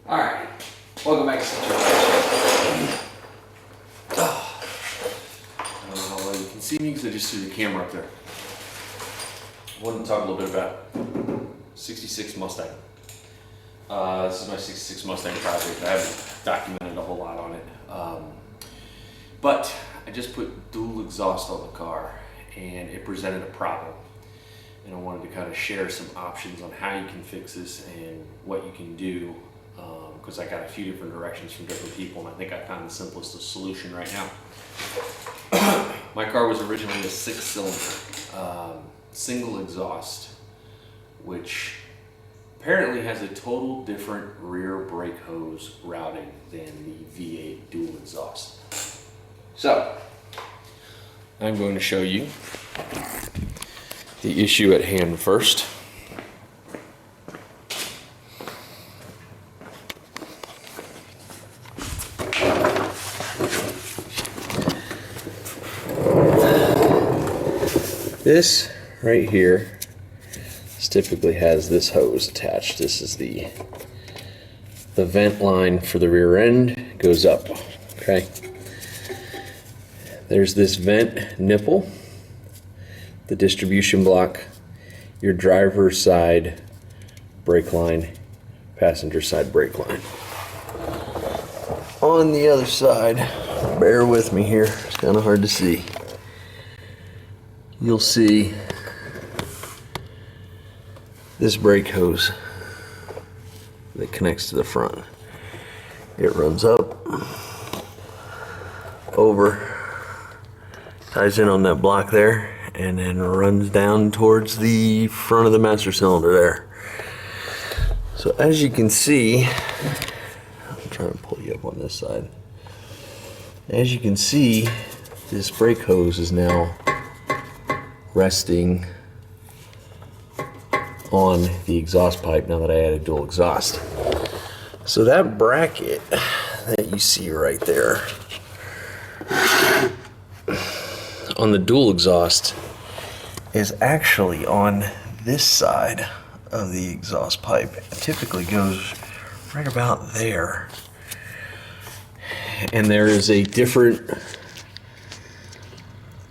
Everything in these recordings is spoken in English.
Alright, welcome back to you can see me because I just threw the camera up there. I wanted to talk a little bit about 66 Mustang. This is my 66 Mustang project. I haven't documented a whole lot on it. But I just put dual exhaust on the car and it presented a problem. And I wanted to kind of share some options on how you can fix this and what you can do, because I got a few different directions from different people, and I think I found the simplest solution right now. My car was originally a 6-cylinder, single exhaust, which apparently has a total different rear brake hose routing than the V8 dual exhaust. So, I'm going to show you the issue at hand first. This right here typically has this hose attached. This is the vent line for the rear end. It goes up, okay? There's this vent nipple, the distribution block, your driver's side brake line, passenger side brake line. On the other side, bear with me here, it's kind of hard to see. You'll see this brake hose that connects to the front. It runs up, over, ties in on that block there, and then runs down towards the front of the master cylinder there. So as you can see, I'm trying to pull you up on this side. As you can see, this brake hose is now resting on the exhaust pipe now that I added dual exhaust. So that bracket that you see right there on the dual exhaust is actually on this side of the exhaust pipe. It typically goes right about there. And there is a different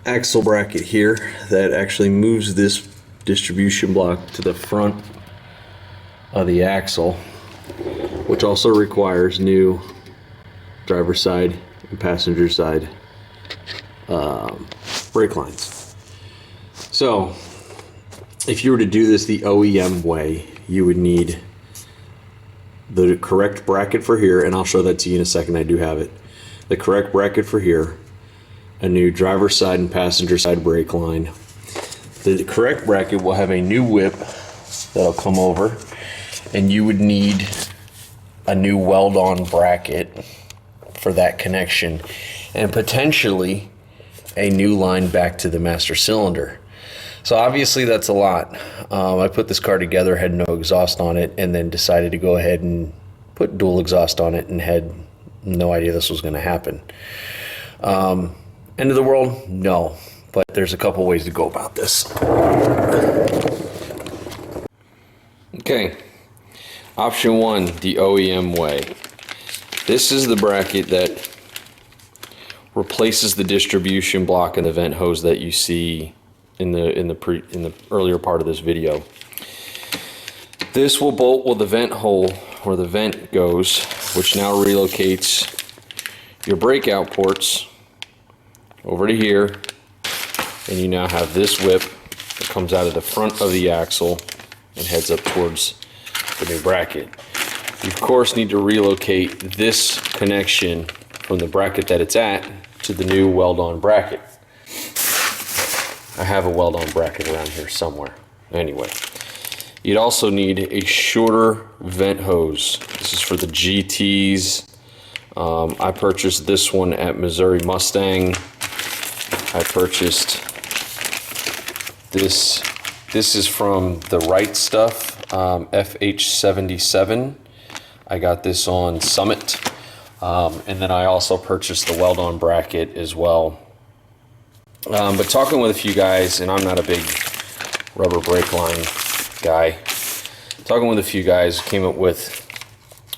axle bracket here that actually moves this distribution block to the front of the axle, which also requires new driver's side and passenger side brake lines. So if you were to do this the OEM way, you would need the correct bracket for here, and I'll show that to you in a second. I do have it. The correct bracket for here, a new driver's side and passenger side brake line. The correct bracket will have a new whip that'll come over, and you would need a new weld-on bracket for that connection, and potentially a new line back to the master cylinder. So obviously that's a lot. I put this car together, had no exhaust on it, and then decided to go ahead and put dual exhaust on it, and had no idea this was going to happen. End of the world? No. But there's a couple ways to go about this. Okay. Option 1, the OEM way. This is the bracket that replaces the distribution block and the vent hose that you see in the earlier part of this video. This will bolt with the vent hole where the vent goes, which now relocates your breakout ports over to here, and you now have this whip that comes out of the front of the axle and heads up towards the new bracket. You of course need to relocate this connection from the bracket that it's at to the new weld-on bracket. I have a weld-on bracket around here somewhere. Anyway, you'd also need a shorter vent hose. This is for the GTs. I purchased this one at Missouri Mustang. I purchased this. This is from the Right Stuff, FH77. I got this on Summit. And then I also purchased the weld-on bracket as well. But talking with a few guys, and I'm not a big rubber brake line guy, talking with a few guys, came up with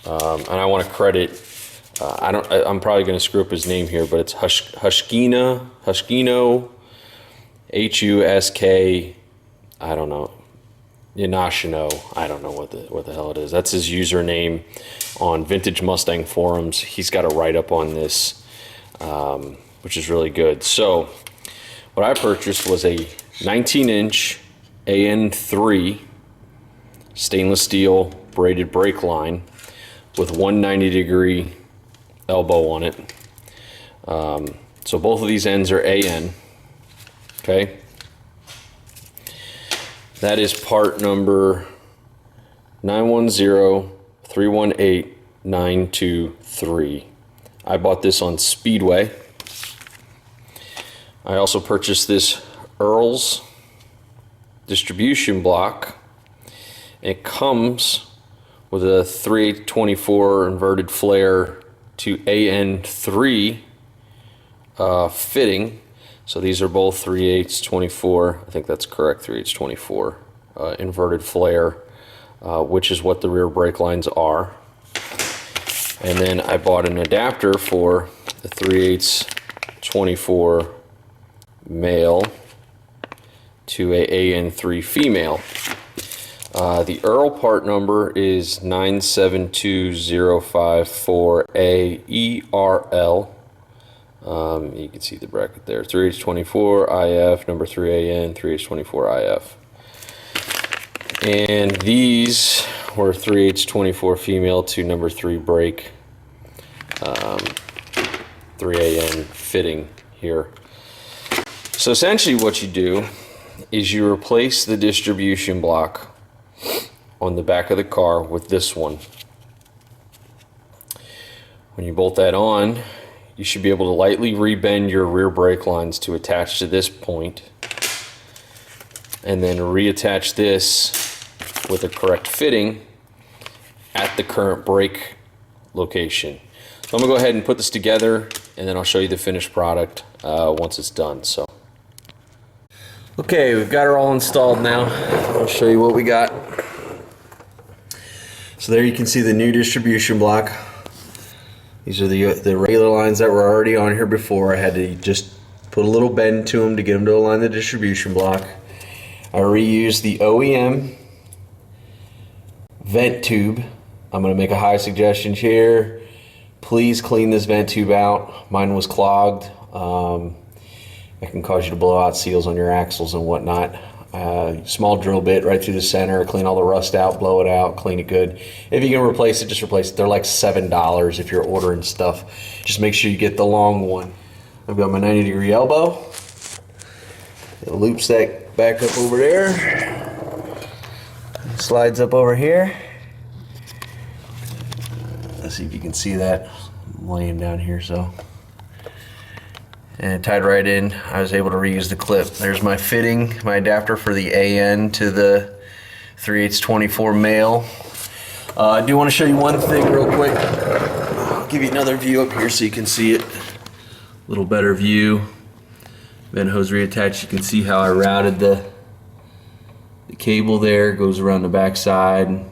And I want to credit, I'm probably going to screw up his name here, but it's Hushkino, Husk, I don't know, Yanashino, I don't know what the hell it is. That's his username on Vintage Mustang forums. He's got a write-up on this, which is really good. So what I purchased was a 19-inch AN3 stainless steel braided brake line with 190-degree elbow on it. So both of these ends are AN. Okay. That is part number 910318923. I bought this on Speedway. I also purchased this Earl's distribution block. It comes with a 3/8/24 inverted flare to AN3 fitting. So these are both 3/8/24. I think that's correct, 3/8/24 inverted flare, which is what the rear brake lines are. And then I bought an adapter for the 3/8/24 male to a AN3 female. The Earl part number is 972054AERL. You can see the bracket there. 3/8/24 IF, number 3AN, 3/8/24 IF. And these were 3/8/24 female to number 3 brake, 3AN fitting here. So essentially what you do is you replace the distribution block on the back of the car with this one. When you bolt that on, you should be able to lightly rebend your rear brake lines to attach to this point, and then reattach this with the correct fitting at the current brake location. So I'm gonna go ahead and put this together, and then I'll show you the finished product once it's done. So, okay, we've got her all installed now. I'll show you what we got. So there you can see the new distribution block. These are the regular lines that were already on here before. I had to just put a little bend to them to get them to align the distribution block. I reused the OEM vent tube. I'm going to make a high suggestion here. Please clean this vent tube out. Mine was clogged. It can cause you to blow out seals on your axles and whatnot. Small drill bit right through the center, clean all the rust out, blow it out, clean it good. If you can replace it, just replace it. They're like $7 if you're ordering stuff. Just make sure you get the long one. I've got my 90-degree elbow. It loops that back up over there. Slides up over here. Let's see if you can see that. I'm laying down here, so. And it tied right in. I was able to reuse the clip. There's my fitting, my adapter for the AN to the 3/8/24 male. I do want to show you one thing real quick. I'll give you another view up here so you can see it. A little better view. Vent hose reattached. You can see how I routed the cable there. It goes around the back side, and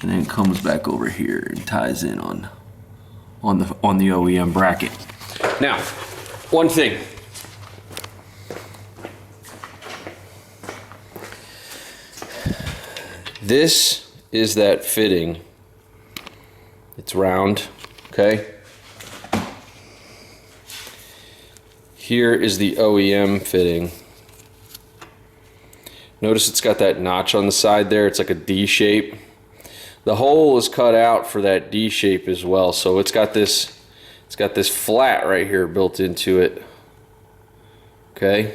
then it comes back over here and ties in on the OEM bracket. Now, one thing. This is that fitting. It's round, okay? Here is the OEM fitting. Notice it's got that notch on the side there. It's like a D shape. The hole is cut out for that D shape as well. So it's got this flat right here built into it. Okay.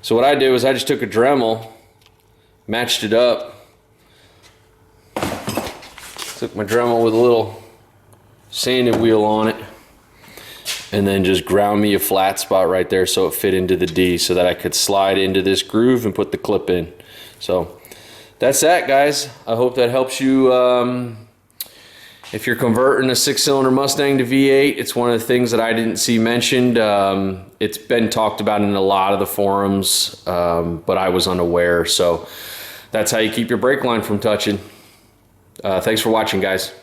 So what I did was I just took a Dremel, matched it up, took my Dremel with a little sanding wheel on it, and then just ground me a flat spot right there so it fit into the D so that I could slide into this groove and put the clip in. So that's that, guys. I hope that helps you. If you're converting a 6-cylinder Mustang to V8, it's one of the things that I didn't see mentioned. It's been talked about in a lot of the forums, but I was unaware. So that's how you keep your brake line from touching. Thanks for watching, guys.